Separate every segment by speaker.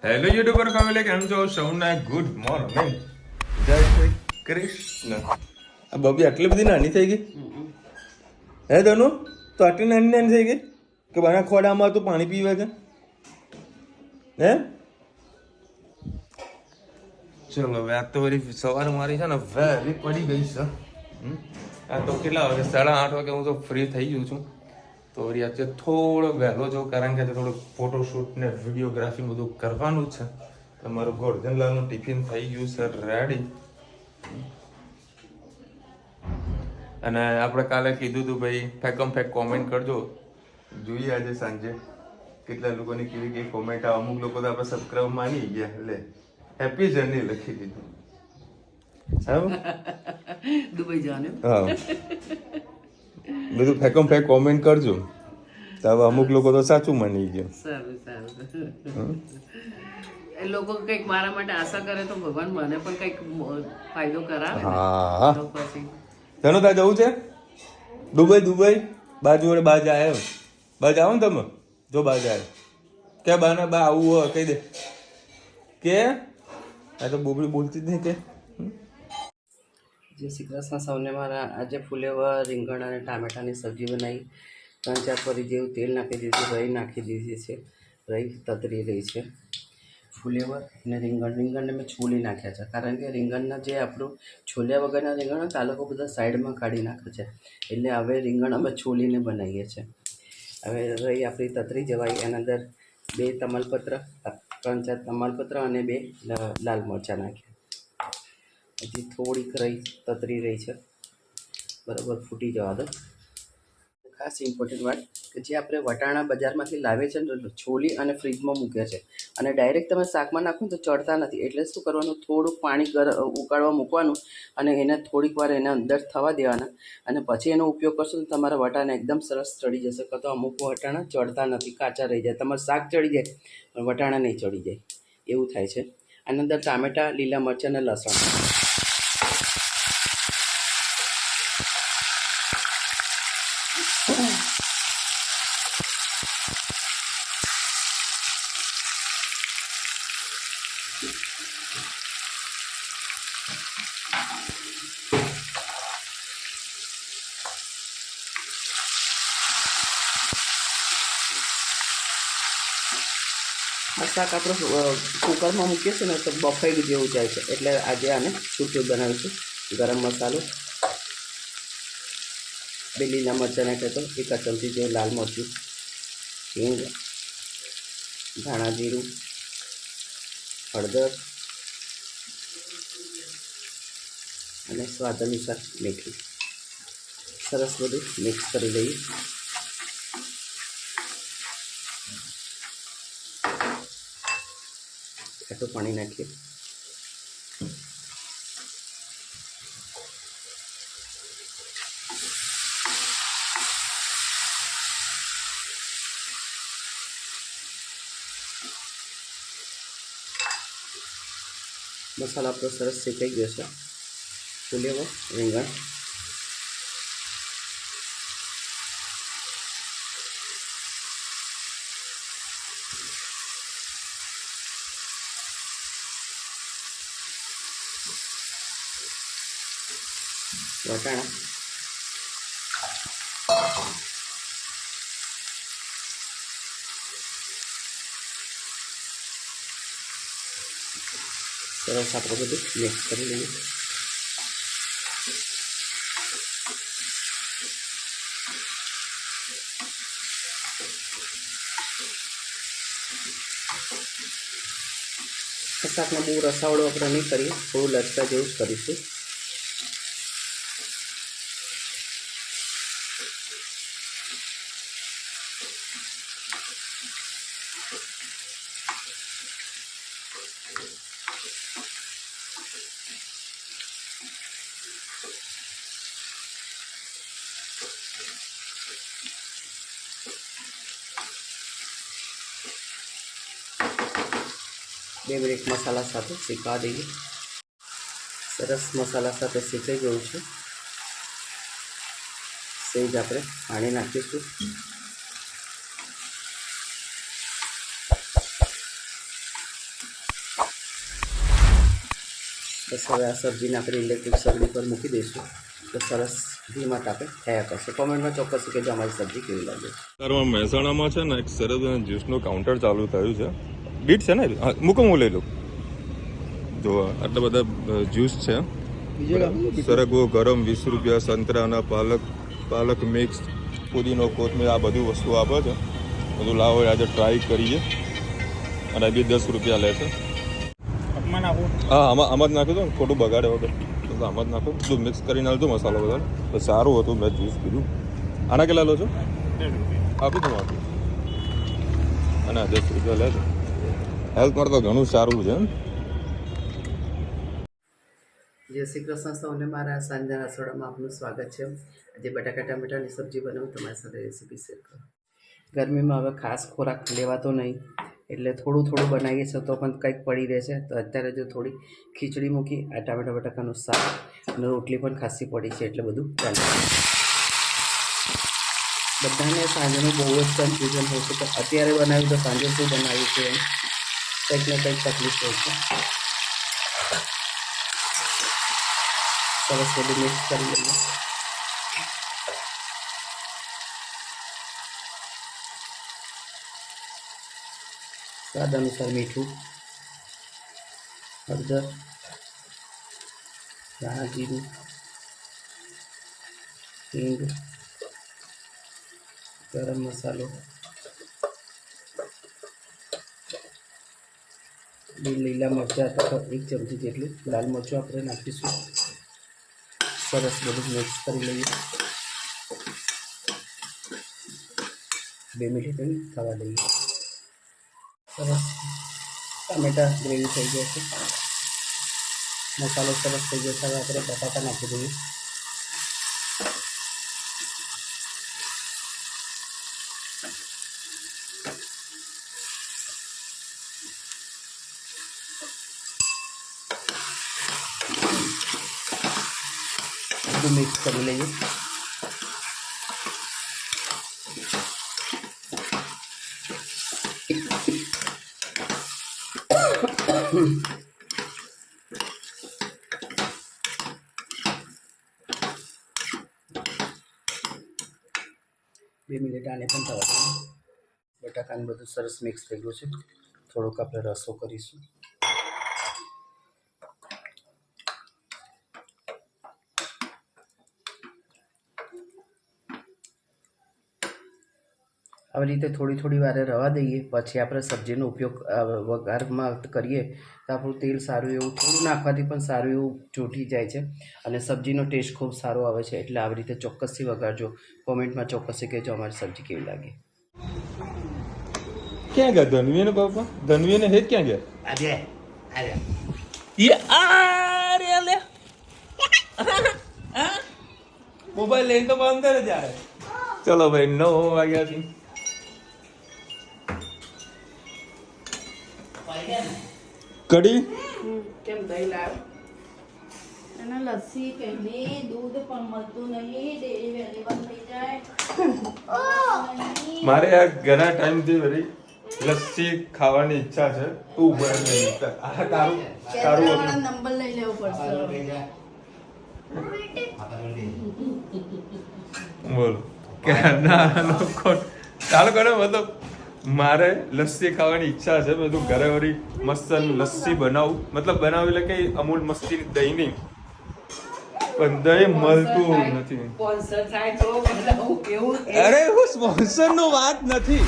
Speaker 1: Hello YouTuber family, કેમ છો? સૌને ગુડ મોર્નિંગ, જય શ્રી કૃષ્ણ. આ બબી આટલી બધી નાની થઈ ગઈ હે તનુ? તો આટલી નાની નાની થઈ ગઈ કે બાના ખોડામાં તું પાણી પીવે છે હે? ચલો હવે આ તો વળી સવાર મારી છે ને વહેલી પડી ગઈ છે. આ તો કેટલા વાગે? 8:30 વાગે હું તો ફ્રી થઈ ગયું છું. તો વળી આજે થોડો વહેલો જો, કારણ કે થોડું ફોટોશૂટ ને વિડીયોગ્રાફી બધું કરવાનું જ છે. તમારું ગોરધનલાલનું ટિફિન થઈ ગયું છે રેડી. અને આપણે કાલે કીધું હતું ભાઈ ફેકમ ફેક કોમેન્ટ કરજો. જોઈએ આજે સાંજે કેટલા લોકોની કેવી કેવી કોમેન્ટ આવે. અમુક લોકો તો આપણે સબસ્ક્રાઈબ માની ગયા, એટલે હેપી જર્ની લખી દીધું.
Speaker 2: દુબઈ જવાનું.
Speaker 1: હા, બધું ફેકમ ફેક કોમેન્ટ કરજો. તો હવે અમુક લોકો તો સાચું માની ગયા.
Speaker 2: સારું સારું. એ લોકો કંઈક મારા માટે આશા કરે તો ભગવાન મને પણ કંઈક ફાયદો કરાવે ને.
Speaker 1: હા,
Speaker 2: તો પછી
Speaker 1: જાણો ત્યાં જવું છે દુબઈ? દુબઈ બાજુ વડે બા જાય, બા જાઓ ને તમે? જો બા જાય કે બાને બા આવું હોય કહી દે કે આ તો બોબડી બોલતી જ નહીં કે.
Speaker 2: જય શ્રી કૃષ્ણ સૌને. મારા આજે ફુલેવર, રીંગણ અને ટામેટાની સબ્જી બનાવી. 3-4 પરી જેવું તેલ નાખી દીધું, રહી નાખી દીધી છે. રહી તતરી રહી છે. ફુલેવર અને રીંગણને મેં છોલી નાખ્યા છે, કારણ કે રીંગણના જે આપણું છોલ્યા વગરના રીંગણ હોય તો આ લોકો બધા સાઈડમાં કાઢી નાખે છે. એટલે હવે રીંગણ અમે છોલીને બનાવીએ છીએ. હવે રહી આપણી તતરી જવાય. એના અંદર 2 તમાલપત્ર, 3-4 તમાલપત્ર અને 2 લાલ મરચાં નાખ્યા. હજી થોડીક રહી તતરી રહી છે, બરાબર ફૂટી જવા દો. ખાસ ઇમ્પોર્ટન્ટ વાત કે જે આપણે વટાણા બજારમાંથી લાવીએ છીએ ને છોલી અને ફ્રીજમાં મૂકે છે, અને ડાયરેક્ટ તમે શાકમાં નાખો ને તો ચડતા નથી. એટલે શું કરવાનું, થોડુંક પાણી ઉકાળવા મૂકવાનું અને એને થોડીક વાર એને અંદર થવા દેવાના, અને પછી એનો ઉપયોગ કરશો તો તમારા વટાણા એકદમ સરસ ચડી જશે. કાં તો અમુક વટાણા ચડતા નથી, કાચા રહી જાય. તમારું શાક ચડી જાય પણ વટાણા નહીં ચડી જાય, એવું થાય છે. આની અંદર ટામેટાં, લીલા મરચાં અને લસણ. આ શાક આપણે કુકરમાં મૂકીએ છીએ ને તો બફાઈ જેવું જાય છે, એટલે આજે આને છૂટું બનાવીશું. ગરમ મસાલો, 2 લીલા મરચાં નાખ્યા તો 1 ચમચી જેવું લાલ મરચું, હિંગ, ધાણા જીરું, હળદર અને સ્વાદ અનુસાર મીઠું. સરસ બધું મિક્સ કરી દઈએ. ખાટું પાણી નાખીએ. મસાલો આપણો સરસ શેકાઈ ગયો છે. ફુલેવર, રીંગણ, વટાણા, સરસ આપણે બધું મિક્સ કરી લઈએ. શાકમાં બહુ રસાવાળું આપણે નહીં કરીએ, થોડું લચકા જેવું જ કરીશું. બે મિનિટ મસાલા સાથે શેકવા દઈએ. સરસ મસાલા સાથે શેકાઈ ગયું છે. સેજ આપણે પાણી નાખીશું. બસ હવે આ સબ્જીને આપણે ઇલેક્ટ્રિક સગડી પર મૂકી દઈશું તો સરસ ધીમા તાપે થયા કરશે. કોમેન્ટમાં ચોક્કસ કે જો અમારી સબ્જી કેવી લાગે.
Speaker 1: તારમાં મહેસાણામાં છે ને એક સરસ જ્યુસનું કાઉન્ટર ચાલુ થયું છે. બીટ છે ને મૂકો હું લઈ લઉં. જો આટલા બધા જ્યુસ છે. સરગવો ગરમ 20 રૂપિયા, સંતરાના પાલક મિક્સ, પુદીનો કોથમીર આ બધી વસ્તુ આપે છે. બધું લાવો આજે ટ્રાય કરીએ. અને બી 10 રૂપિયા લે છે. હા આમાં જ નાખી દો ને, ખોટું બગાડે વગર તો આમાં જ નાખો. બધું મિક્સ કરીને આવજો મસાલો બધા. તો સારું હતું, મેં જ્યુસ પીધું. આના કેટલા લો છો? આપી દઉં આપી. અને 10 રૂપિયા લે છે. હેલ્થ માટે તો ઘણું સારું છે.
Speaker 2: જય શ્રી કૃષ્ણ સૌને. મારા સાંજના રસોડામાં આપનું સ્વાગત છે. આજે બટાકા ટામેટાની સબ્જી બનાવું, તમારી સાથે રેસીપી શેર કરું. ગરમીમાં હવે ખાસ ખોરાક લેવાતો નહીં એટલે થોડું બનાવીએ છીએ તો પણ કંઈક પડી રહેશે. તો અત્યારે જો થોડી ખીચડી મૂકી, આ ટામેટા બટાકાનું શાક અને રોટલી પણ ખાસી પડી છે એટલે બધું ચાલે. બધાને સાંજનું બહુ જ કન્ફ્યુઝન હોય છે કે અત્યારે બનાવ્યું તો સાંજે શું બનાવ્યું છે, કંઈક ને કંઈક તકલીફ હોય છે. સરસ બધું મિક્સ કરી લઈએ. સ્વાદ અનુસાર મીઠું, હળદર, ધાણા જીરું, હિંગ, ગરમ મસાલો, બે લીલા મરચાં અથવા 1 ચમચી જેટલું લાલ મરચું આપણે નાખીશું. સરસ બધું મિક્સ કરી લઈએ. 2 મિનિટ થવા દઈએ. સરસ ટામેટા ગ્રેવી થઈ ગયા છે, મસાલો સરસ થઈ ગયો છે. હવે આપણે બટાકા નાખી દઈએ. બધું મિક્સ કરી લઈએ. બે મિનિટ આને પણ થવા દઈએ. બટાકાને બધું સરસ મિક્સ થઈ ગયું છે. થોડોક આપણે રસો કરીશું. આવી રીતે થોડી વારે રવા દઈએ. પછી આપણે સબ્જીનો ઉપયોગ વઘારમાં કરીએ તો આપણું તેલ સારું એવું થોડું નાખવાથી પણ સારું એવું ચોંટી જાય છે અને સબ્જીનો ટેસ્ટ ખૂબ સારો આવે છે. એટલે આવી રીતે ચોક્કસથી વઘારજો. કોમેન્ટમાં ચોક્કસથી કહેજો અમારી સબ્જી કેવી લાગે.
Speaker 1: ક્યાં ગયા ધનવી ને બાપા? ધનવી ને હેત ક્યાં ગયા? મોબાઈલ લઈને તો અંદર જ આવે. ચલો ભાઈ 9 વાગ્યા થી કઢી
Speaker 2: કેમ દહીં લાવ
Speaker 3: અને લસ્સી પહેલી દૂધ પણ મળતું નહીં, ડેરી વહેલી બંધ થઈ જાય.
Speaker 1: મારે આ ઘણા ટાઈમથી વળી લસ્સી ખાવાની ઈચ્છા છે. તું તારું
Speaker 3: કેન્દ્રવાળા નંબર લઈ લેવો પડશે.
Speaker 1: બોલો કે ના લોકો ચાલો કરે. મતલબ મારે લસ્સી ખાવાની ઈચ્છા છે. બધું ઘરે વળી મસ્ત લસ્સી બનાવું. મતલબ બનાવી એટલે કઈ અમૂલ મસ્તી દહીં નહીં, પણ દહીં મળતું નથી.
Speaker 2: સ્પોન્સર થાય તો બનાવું કેવું.
Speaker 1: અરે હું સ્પોન્સર નો વાત નથી.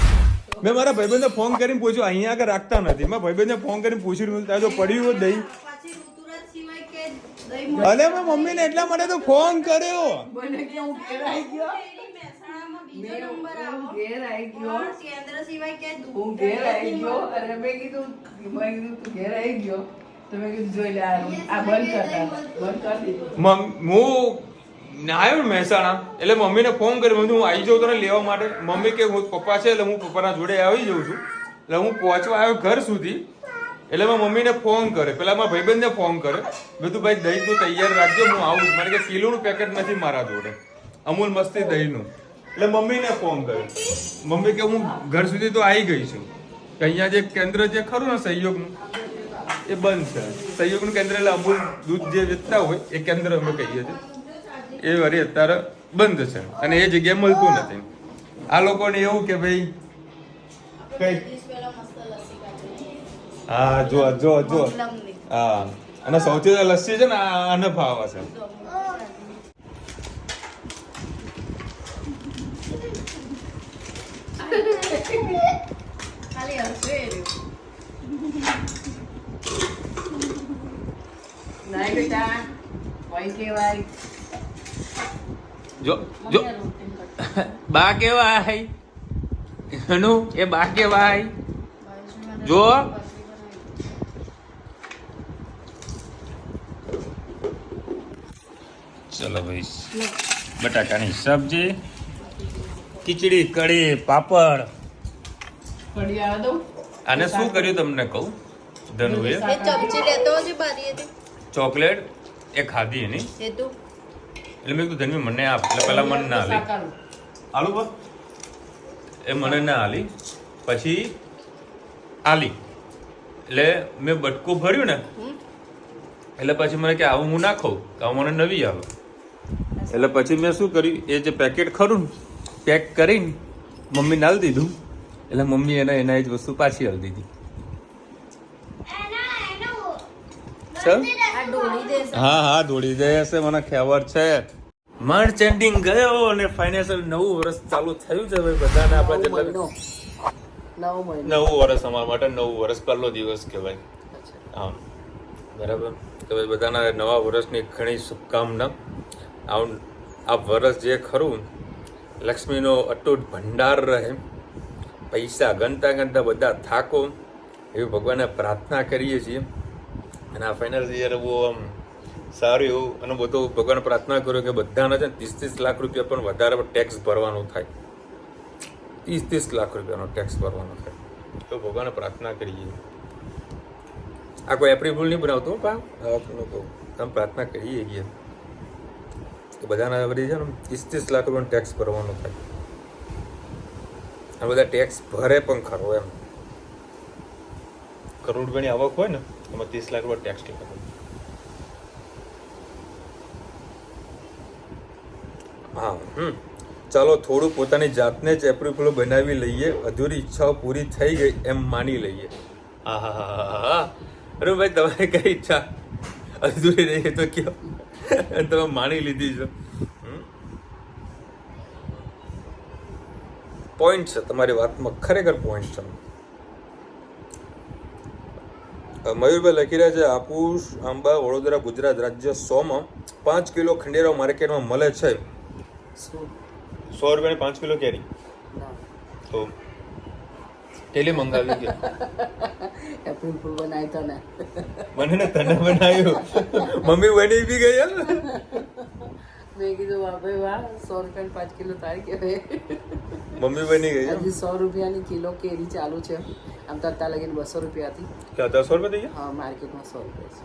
Speaker 1: મેં મારા ભાઈબંધને ફોન કરીને પૂછ્યું, અહીંયા આગળ રાખતા નથી. મેં ભાઈબંધને ફોન કરીને પૂછ્યું જો પડ્યું હોય દહીં.
Speaker 3: પછી ઋતુરાજ સિવાય કે દહીં
Speaker 1: અરે મેં મમ્મીને એટલા માટે તો ફોન કર્યો.
Speaker 2: મને કે હું ઘેર આવી ગયો.
Speaker 3: મહેસાણામાં બીજો નંબર
Speaker 2: હું
Speaker 3: આવો.
Speaker 2: ઘેર આવી ગયો.
Speaker 3: કેન્દ્ર સિવાય કે
Speaker 2: હું ઘેર આવી ગયો અને મેં કીધું તું ઘેર આવી ગયો તો મેં કીધું જોઈ લે આ બંધ કરી દીધું.
Speaker 1: હું આવ્યો મહેસાણા એટલે મમ્મીને ફોન કર્યો. હું આવી જાઉં તને લેવા માટે. મમ્મી કે હું પપ્પા છે એટલે હું પપ્પાના જોડે આવી જાઉં છું. એટલે હું પહોંચવા આવ્યો ઘર સુધી. એટલે મેં મમ્મીને ફોન કર્યો. પેલા મારા ભાઈબંધને ફોન કર્યો. મેં તું ભાઈ દહીં તું તૈયાર રાખજો, હું આવું છું. મારે કે કિલોનું પેકેટ નથી મારા જોડે, અમૂલ મસ્તી દહીંનું. એટલે મમ્મીને ફોન કર્યો. મમ્મી કે હું ઘર સુધી તો આવી ગઈ છું. કે અહીંયા જે કેન્દ્ર જે ખરું ને સહયોગનું એ બંધ છે. સહયોગનું કેન્દ્ર એટલે અમૂલ દૂધ જે વેચતા હોય એ કેન્દ્ર અમે કહીએ છીએ, એ વળી અત્યારે બંધ છે અને એ જગ્યાએ મળતું નથી. આ લોકોને એવું કે ભાઈ કઈ હા જો જો જો હા, અને સૌથી વધારે લસ્સી છે ને આને ભાવે છે.
Speaker 3: ખાલી હશે
Speaker 2: નાય બેટા કોઈ કહેવાય
Speaker 1: જો જો બા કેવાય હનુ એ બા કેવાય જો ચલો ભાઈ બટાકાની સબ્જી, ખીચડી, કઢી, પાપડ.
Speaker 2: કઢી આવા દઉં
Speaker 1: આને શું કર્યું તમને કહું, ધનુએ
Speaker 3: એ ચમચી લેતો હજી બારી હતી
Speaker 1: ચોકલેટ એ ખાધી એની,
Speaker 3: એ તું
Speaker 1: એટલે મેં કીધું ધનવી મને આપ, એટલે પેલા મને ના આલી આલુ બસ એ મને ના આલી, પછી આલી એટલે મેં બટકું ભર્યું ને એટલે પછી મને કે આવું હું ના ખાઉં, તો આવું મને નવી આવે. એટલે પછી મેં શું કર્યું, એ જે પેકેટ ખરું પેક કરીને મમ્મીને આલી દીધું, એટલે મમ્મી એને એના એ જ વસ્તુ પાછી આલી દીધી. ચલ
Speaker 3: આ ડોળી દેશે
Speaker 1: હા હા દોડી જાય હશે, મને ખબર છે. મર્ચેન્ડિંગ ગયો અને ફાઇનાન્શિયલ નવું વર્ષ ચાલુ થયું છે ભાઈ બધાને. આપણા જેટલા
Speaker 2: નવો મહિનો
Speaker 1: નવું વર્ષ અમારા માટે નવું વર્ષ પહેલો દિવસ કહેવાય. હા બરાબર. તો ભાઈ બધાના નવા વર્ષની ઘણી શુભકામના. આ વર્ષ જે ખરું લક્ષ્મીનો અતૂટ ભંડાર રહે, પૈસા ગણતા ગણતા બધા થાકો એવી ભગવાનને પ્રાર્થના કરીએ છીએ. અને આ ફાઇનાન્સ યર બહુ આમ સારું એવું, અને બધું ભગવાન પ્રાર્થના કર્યો કે બધાના છે 30-30 લાખ રૂપિયા પણ વધારે ટેક્સ ભરવાનું થાય, 30-30 લાખ રૂપિયાનો ટેક્સ ભરવાનો થાય. તો ભગવાનને પ્રાર્થના કરીએ. આ કોઈ એપ્રિલ ફૂલ નહીં બનાવતો પા, તમે પ્રાર્થના કરીએ છીએ કે બધાના બધી છે ને 30-30 લાખ રૂપિયાનો ટેક્સ ભરવાનો થાય. આ બધા ટેક્સ ભરે પણ ખરો એમ. કરોડ રૂપિયાની આવક હોય ને એમાં 30 લાખ રૂપિયા ટેક્સ લાગે. હા ચાલો થોડું પોતાની જાતને જ એપ્રિલ ફૂલ બનાવી લઈએ, અધૂરી ઈચ્છાઓ પૂરી થઈ ગઈ એમ માની લઈએ. હા અરે ભાઈ તમારી કઈ ઈચ્છા અધૂરી રહી તો કયો, તમે માની લીધી છે. પોઈન્ટ છે તમારી વાતમાં, ખરેખર પોઈન્ટ છે. મયુરભાઈ લખી રહ્યા છે હાપુસ આંબા વડોદરા ગુજરાત રાજ્ય 100માં 5 કિલો ખંડેરાવ માર્કેટમાં મળે છે. 100 રૂપિયાની 5 કિલો કેરી તો ટેલી મંગાવી ગયો.
Speaker 2: એપ્રિલ ફૂલ બનાવી તો ને
Speaker 1: મને ને તને બનાવ્યું, મમ્મી બની બી ગઈ.
Speaker 2: મેં કીધું વાહ ભાઈ વાહ, 100 રૂપિયાની 5 કિલો તારી કહેવાય.
Speaker 1: મમ્મી બની ગઈ.
Speaker 2: હજી 100 રૂપિયાની કિલો કેરી ચાલુ છે. આમ તો અત્યારે લગીને 200 રૂપિયા હતી.
Speaker 1: ક્યાં 10 રૂપિયા થઈ ગયા?
Speaker 2: હા માર્કેટમાં 100 રૂપિયા છે.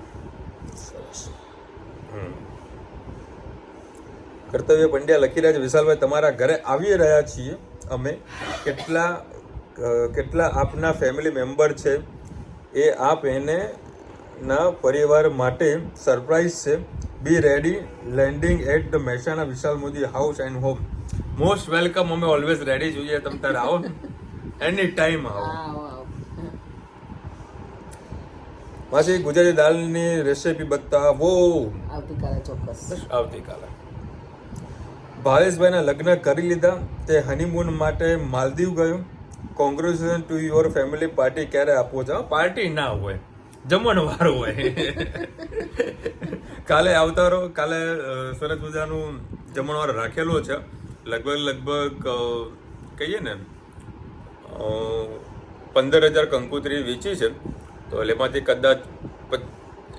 Speaker 1: સરસ. કર્તવ્ય પંડ્યા લખી રહ્યા છે વિશાલભાઈ તમારા ઘરે આવી રહ્યા છીએ અમે, કેટલા આપના ફેમિલી મેમ્બર છે એ આપ એને ના પરિવાર માટે સરપ્રાઈઝ છે. Be ready landing at the Mehsana Vishal Modi house and home. Most welcome. અમે ઓલવેઝ રેડી જોઈએ, તમે તારે આવો એની ટાઈમ આવો. માસી ગુજરાતી દાળની રેસીપી બતાવો.
Speaker 2: આવતીકાલે ચોક્કસ.
Speaker 1: આવતીકાલે. ભાવેશભાઈના લગ્ન કરી લીધા, તે હનીમૂન માટે માલદીવ ગયો. Congratulation to your family. Party ક્યારે આપવો છો? પાર્ટી ના હોય, જમણવાર હોય. કાલે આવતા રહો. કાલે સરસ મજાનું જમણવાર રાખેલો છે. લગભગ કહીએ ને 15,000 કંકોત્રી વેચી છે, તો એમાંથી કદાચ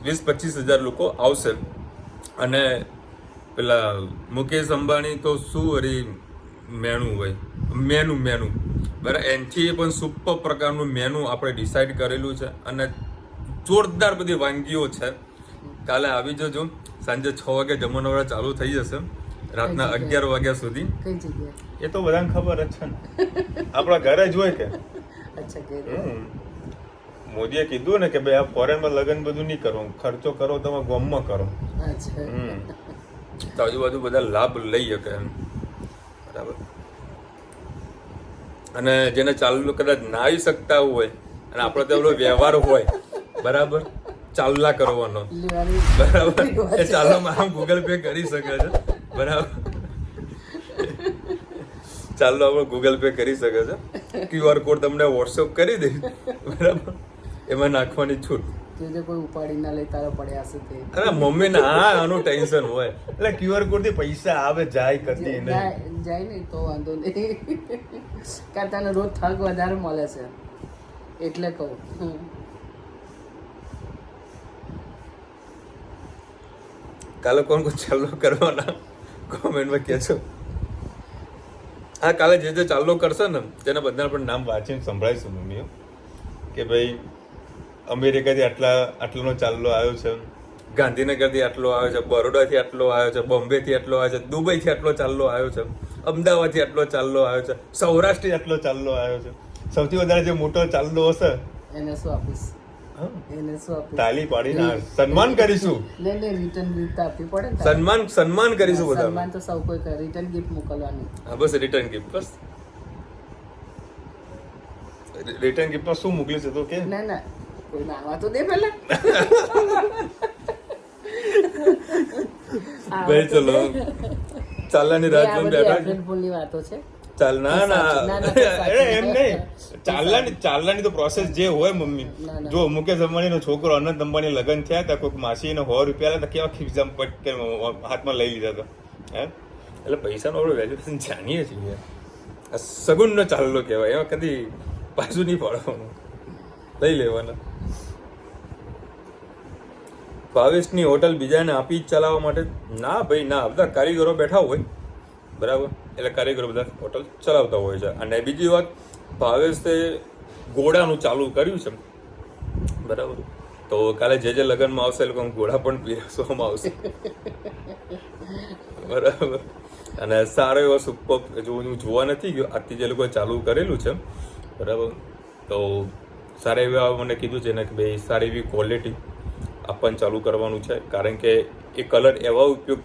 Speaker 1: 20-25,000 લોકો આવશે. અને પેલા મુકેશ અંબાણી તો શું હરી મેનુ હોય, મેનુ બરાબર, એનથી પણ સુપર પ્રકારનું મેનુ આપણે ડિસાઈડ કરેલું છે અને જોરદાર બધી વાનગીઓ છે. કાલે આવી જજો. સાંજે 6 વાગે જમણવાર ચાલુ થઈ જશે, રાતના 11 વાગ્યા સુધી.
Speaker 2: કઈ જગ્યાએ?
Speaker 1: એ તો બધાને ખબર જ છે ને, આપણા ઘરે જ હોય કે.
Speaker 2: અચ્છા,
Speaker 1: મોદીએ કીધું ને કે ભાઈ આ ફોરેનમાં લગ્ન બધું નહીં કરો, ખર્ચો કરો તમે ગામમાં કરો. તો આજુબાજુ બધા લાભ લઈ શકે એમ. બરાબર. અને જેને ચાલુ કદાચ ના આવી શકતા હોય અને આપણો તો એવો વ્યવહાર હોય, બરાબર, ચાલલા કરવાનો, બરાબર, એ ચાલો મારા ગૂગલ પે કરી શકે છે. બરાબર, ચાલો આપણે ગૂગલ પે કરી શકે છે. QR કોડ તમને વોટ્સઅપ કરી દે, બરાબર, એમાં નાખવાની છૂટ.
Speaker 2: કોઈ ઉપાડી ના લે તારા પડ્યા હશે તે.
Speaker 1: અરે મમ્મી ને આનું ટેન્શન હોય એટલે QR કોડ થી પૈસા આવે જાય કદી નહીં
Speaker 2: જાય નહીં તો વાંધો નહીં. કારણ તને રોજ થક વધારે મળે છે એટલે કહું.
Speaker 1: કાલે કોણ ચાલુ કરવાના કોમેન્ટમાં કહેજો. હા, કાલે જે ચાલુ કરશે ને તેના બધાના પણ નામ વાંચીને સંભળાવીશું મમ્મીઓ કે ભાઈ અમેરિકાથી આટલાનો ચાલ્લો આવ્યો છે, ગાંધીનગરથી આટલો આવ્યો છે, બરોડાથી આટલો આવ્યો છે, બોમ્બેથી આટલો આવ્યો છે, દુબઈથી આટલો ચાલ્લો આવ્યો છે, અમદાવાદથી આટલો ચાલ્લો આવ્યો છે, સૌરાષ્ટ્રથી આટલો ચાલ્લો આવ્યો છે. સૌથી વધારે જે મોટો ચાલ્લો હશે
Speaker 2: એને શું આપીશ? એને શું આપીશ?
Speaker 1: તાલી પાડીને સન્માન કરીશું.
Speaker 2: રિટર્ન ગિફ્ટ આપવી પડે ને.
Speaker 1: સન્માન કરીશું બધા.
Speaker 2: સન્માન તો સૌ કોઈ કરે, રિટર્ન ગિફ્ટ મોકલવાની.
Speaker 1: હા, બસ રિટર્ન ગિફ્ટ. બસ રિટર્ન ગિફ્ટમાં શું મોકલી છે તો કે
Speaker 2: ના કોઈ નાવા તો દે પહેલા.
Speaker 1: ભાઈ ચલો ચાલવાની રાત જોઈને બેઠા
Speaker 2: એપ્રિલ ફૂલની વાતો છે.
Speaker 1: ચાલ ના એમ નહીં, ચાલવાની તો પ્રોસેસ જે હોય મમ્મી. જો મુકેશ અંબાણીનો છોકરો અનંત અંબાણી લગ્ન થયા હતા, કોઈક માસીને 100 રૂપિયા આલ્યા હતા, કેવા ખિસ્સામાં પટ હાથમાં લઈ લીધા હતા. હે, એટલે પૈસાનો આપણે વેલ્યુએશન જાણીએ છીએ. આ સગુનનો ચાલલો કહેવાય, એમાં કદી પાછું નહીં પાડવાનું, લઈ લેવાના. ભાવેશની હોટલ બીજાને આપી ચલાવવા માટે? ના ભાઈ ના, બધા કારીગરો બેઠા હોય, બરાબર, એટલે કારીગરો બધા હોટલ ચલાવતા હોય છે. અને બીજી વાત, ભાવેશે ઘોડાનું ચાલુ કર્યું છે, બરાબર, તો કાલે જે લગ્નમાં આવશે એ લોકો ઘોડા પણ પીરસવામાં આવશે, બરાબર. અને સારો એવો સુપર હું જોવા નથી ગયો, આજથી જે લોકોએ ચાલુ કરેલું છે, બરાબર, તો સારા એવા મને કીધું છે ને કે ભાઈ સારી એવી ક્વોલિટી આપવાનું ચાલુ કરવાનું છે. કારણ કે એ કલર એવા ઉપયોગ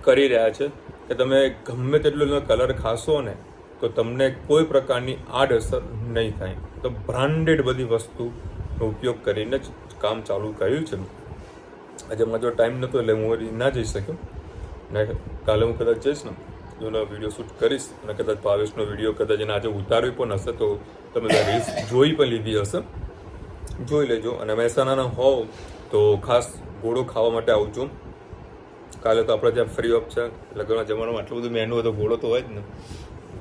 Speaker 1: કરી રહ્યા છે કે તમે ગમે તેટલો કલર ખાશો ને તો તમને કોઈ પ્રકારની આડઅસર નહીં થાય. તો બ્રાન્ડેડ બધી વસ્તુનો ઉપયોગ કરીને જ કામ ચાલુ કર્યું છે. આજે મારો ટાઈમ નહોતો એટલે હું ના જઈ શક્યો, ને કાલે હું કદાચ જઈશ ને એનો વિડીયો શૂટ કરીશ, અને કદાચ ભાવેશનો વિડીયો કદાચ એને આજે ઉતાર્યો પણ હશે તો તમે રીલ્સ જોઈ પણ લીધી હશે, જોઈ લેજો. અને મહેસાણાના હોવ તો ખાસ ઘોડો ખાવા માટે આવજો. કાલે તો આપણે ત્યાં ફ્રી ઓફ છે, લગ્નના જમાનામાં આટલું બધું મેનુ હોય તો ઘોડો તો હોય જ ને,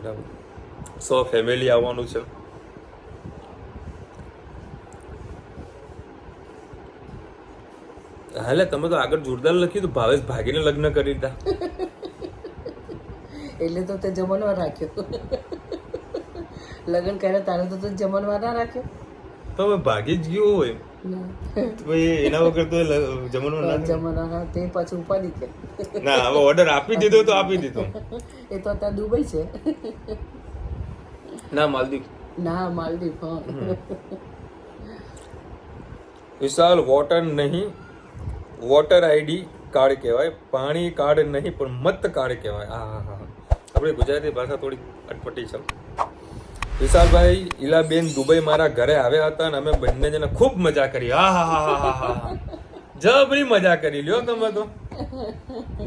Speaker 1: બરાબર. ફેમિલી આવવાનું છે. હાલે તમે તો આગળ જોરદાર લખ્યું તો ભાવેશ ભાગીને લગ્ન કરી દીધા.
Speaker 2: એટલે તો તે જમણવાર રાખ્યો. લગ્ન કર્યા તારે તો જમણવાર ના રાખ્યો.
Speaker 1: તો ભાગી જ ગયો હોય તો એના વગર તો
Speaker 2: જમણવાર તે પાછું ઉપાડી કે
Speaker 1: ના, હવે ઓર્ડર આપી દીધો તો આપી દીધો.
Speaker 2: એ તો અત્યારે દુબઈ છે.
Speaker 1: ના, માલદીવ.
Speaker 2: હા.
Speaker 1: વિશાલ વોટર નહીં, વોટર આઈડી કાર્ડ કહેવાય, પાણી કાર્ડ નહીં પણ મત કાર્ડ કહેવાય. હા, આપણી ગુજરાતી ભાષા થોડી અટપટી છે. વિશાલભાઈ, ઈલાબેન દુબઈ મારા ઘરે આવ્યા હતા અને અમે બંને જણા ખૂબ મજા કરી. હા, જબરી મજા કરી લ્યો તમે તો.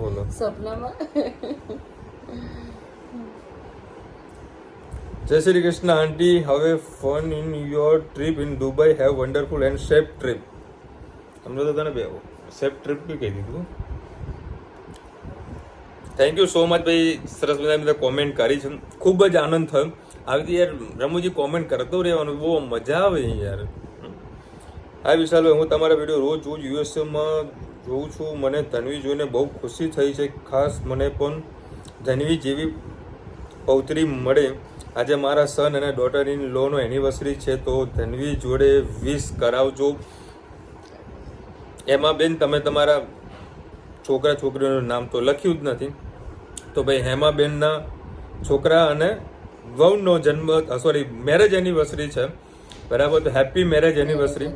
Speaker 1: બોલો.
Speaker 2: સપનામાં.
Speaker 1: જય શ્રી કૃષ્ણ આંટી, હવે fun in your trip in Dubai, have wonderful and safe trip. અમને તો તને બે સેફ ટ્રીપ બી કહી દીધું. થેન્ક યુ સો મચ ભાઈ, સરસ બધા કોમેન્ટ કરી છે, ખૂબ જ આનંદ થયો. આવી યાર રમુજી કોમેન્ટ કરતો રહેવાનું, બહુ મજા આવે યાર. હા વિશાલભાઈ, હું તમારા વિડીયો રોજ યુએસએમાં જોઉં છું. મને ધનવી જોઈને બહુ ખુશી થઈ છે. ખાસ મને પણ ધનવી જેવી પૌત્રી મળે. આજે મારા સન અને ડોટર ઇન લોનો એનિવર્સરી છે, તો ધનવી જોડે વિશ કરાવજો. એમાં બેન તમે તમારા છોકરા છોકરીઓનું નામ તો લખ્યું જ નથી, તો ભાઈ હેમાબેનના છોકરા અને વહુનો મેરેજ એનિવર્સરી છે, બરાબર. તો હેપી મેરેજ એનિવર્સરી.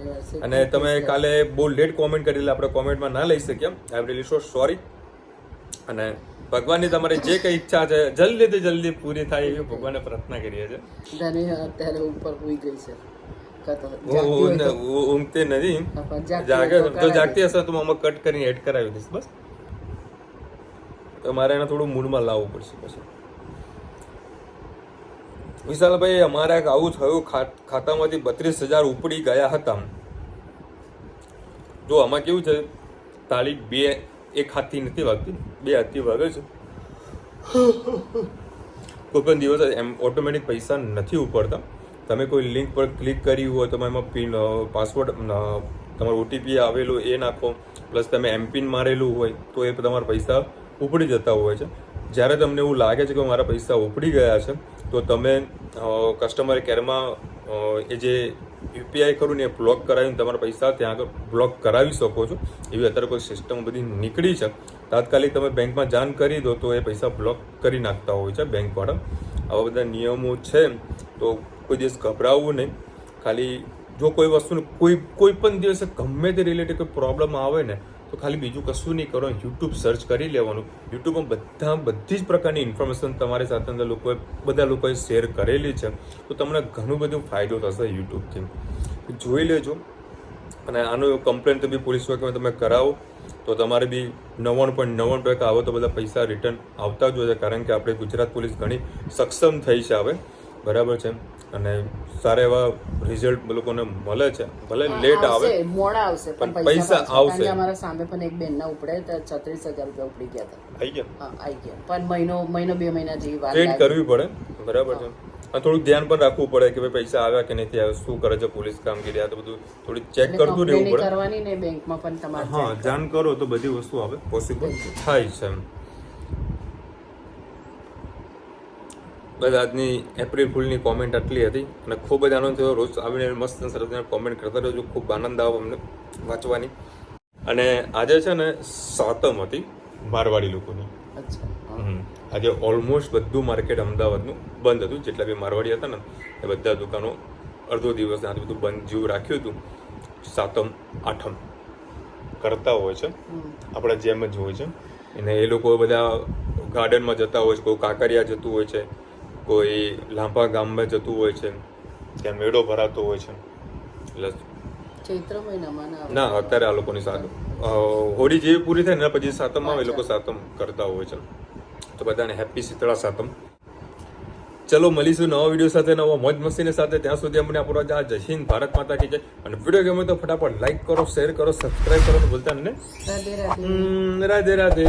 Speaker 1: અને તમે કાલે બહુ લેટ કોમેન્ટ કરી એટલે આપણે કોમેન્ટમાં ના લઈ શક્યા. આઈ એમ રિયલી સો સોરી. અને ભગવાનની તમારી જે કઈ ઈચ્છા છે જલ્દીથી જલ્દી પૂરી થાય એવી ભગવાનને પ્રાર્થના કરીએ છીએ.
Speaker 2: અત્યારે ઉપર હોઈ ગઈ છે
Speaker 1: ઊંઘતી નથી, જાગે તો જાગતી હશે તો આમાં કટ કરીને એડ કરાવી દઈશ બસ. તો મારે એને થોડું મૂડમાં લાવવું પડશે પછી. વિશાલભાઈ, અમારે આવું થયું, ખાતામાંથી 32,000 ઉપડી ગયા હતા. જો આમાં કેવું છે, તાળી બે એક હાથથી નથી વાગતી, બે હાથથી વાગે છે. કોઈ પણ દિવસ એમ ઓટોમેટિક પૈસા નથી ઉપડતા. તમે કોઈ લિંક પર ક્લિક કરી હોય તો એમાં પિન પાસવર્ડ તમારું ઓટીપી આવેલું એ નાખો, પ્લસ તમે એમપિન મારેલું હોય તો એ તમારા પૈસા ઉપડી જતા હોય છે. જ્યારે તમને એવું લાગે છે કે મારા પૈસા ઉપડી ગયા છે તો તમે કસ્ટમર કેરમાં એ જે યુપીઆઈ ખરું ને એ બ્લોક કરાવીને તમારા પૈસા ત્યાં આગળ બ્લોક કરાવી શકો છો. એવી અત્યારે કોઈ સિસ્ટમ બધી નીકળી છે. તાત્કાલિક તમે બેંકમાં જાણ કરી દો તો એ પૈસા બ્લોક કરી નાખતા હોય છે બેંકવાળા. આવા બધા નિયમો છે તો કોઈ દિવસ ગભરાવવું નહીં. ખાલી જો કોઈ વસ્તુનું કોઈ પણ દિવસે ગમે તે રિલેટેડ કોઈ પ્રોબ્લેમ આવે ને તો ખાલી બીજું કશું નહીં કરો, યુટ્યુબ સર્ચ કરી લેવાનું. યુટ્યુબમાં બધી જ પ્રકારની ઇન્ફોર્મેશન તમારી સાથે બધા લોકોએ શેર કરેલી છે, તો તમને ઘણું બધું ફાયદો થશે યુટ્યુબથી. જોઈ લેજો. અને આનું કમ્પ્લેન તો બી પોલીસ ચોકીમાં તમે કરાવો તો તમારે બી 99.9% આવો તો બધા પૈસા રિટર્ન આવતા જ હોય છે. કારણ કે આપણે ગુજરાત પોલીસ ઘણી સક્ષમ થઈ છે હવે, બરાબર છે. અને સારા એવા રિઝલ્ટ લોકોને મળે છે, ભલે લેટ આવે,
Speaker 2: મોડા આવશે
Speaker 1: પણ પૈસા આવશે.
Speaker 2: અમારા સામે પણ એક બેન ના ઉપડે તો 36,000 રૂપિયા ઉપડી ગયા હતા.
Speaker 1: આવી ગયા?
Speaker 2: હા, આવી ગયા. પણ મહિનો 2 મહિના જેવી વાર
Speaker 1: વેઇટ કરવી પડે, બરાબર છે. અને થોડુંક ધ્યાન પણ રાખવું પડે કે ભાઈ પૈસા આવ્યા કે નથી આવ્યા, શું કરે છે પોલીસ કામગીરી, આ તો બધું થોડી ચેક કરતું રહેવું પડે.
Speaker 2: કરવાની ને બેંકમાં પણ તમારે
Speaker 1: હા, જાણ કરો તો બધી વસ્તુ હવે પોસિબલ થાય છે. બસ આજની એપ્રિલ ફૂલની કોમેન્ટ આટલી હતી અને ખૂબ જ આનંદ થયો. રોજ આવીને મસ્ત સરસ કોમેન્ટ કરતા રહેજો, ખૂબ આનંદ આવે અમને વાંચવાની. અને આજે છે ને સાતમ હતી મારવાડી લોકોની. આજે ઓલમોસ્ટ બધું માર્કેટ અમદાવાદનું બંધ હતું. જેટલા બી મારવાડી હતા ને એ બધા દુકાનો અડધો દિવસ આજે બધું બંધ જેવું રાખ્યું હતું. સાતમ આઠમ કરતા હોય છે આપણા જેમ જ હોય છે. અને એ લોકો બધા ગાર્ડનમાં જતા હોય છે, કોઈ કાંકરિયા જતું હોય છે, કોઈ લાંબા ગામમાં જતું હોય છે, ત્યાં મેળો ભરાતો હોય છે. એટલે
Speaker 2: ચૈત્ર મહિનામાં
Speaker 1: ના, અત્યારે આ લોકોની સાતમ હોળી જેવી પૂરી થાય ને પછી સાતમ આવે, એ લોકો સાતમ કરતા હોય છે. તો બધાને હેપી શીતળા સાતમ. ચલો મળીશું નવા વિડીયો સાથે, નવા મોજ મસ્તીની સાથે. ત્યાં સુધી અમને આપણો જય હિન્દ, ભારત માતા કી જય. અને વિડીયો ગમે તો ફટાફટ લાઈક કરો, શેર કરો, સબસ્ક્રાઈબ કરો તો ભૂલતા નહીં.
Speaker 2: રાધે રાધે.
Speaker 1: રાધે રાધે.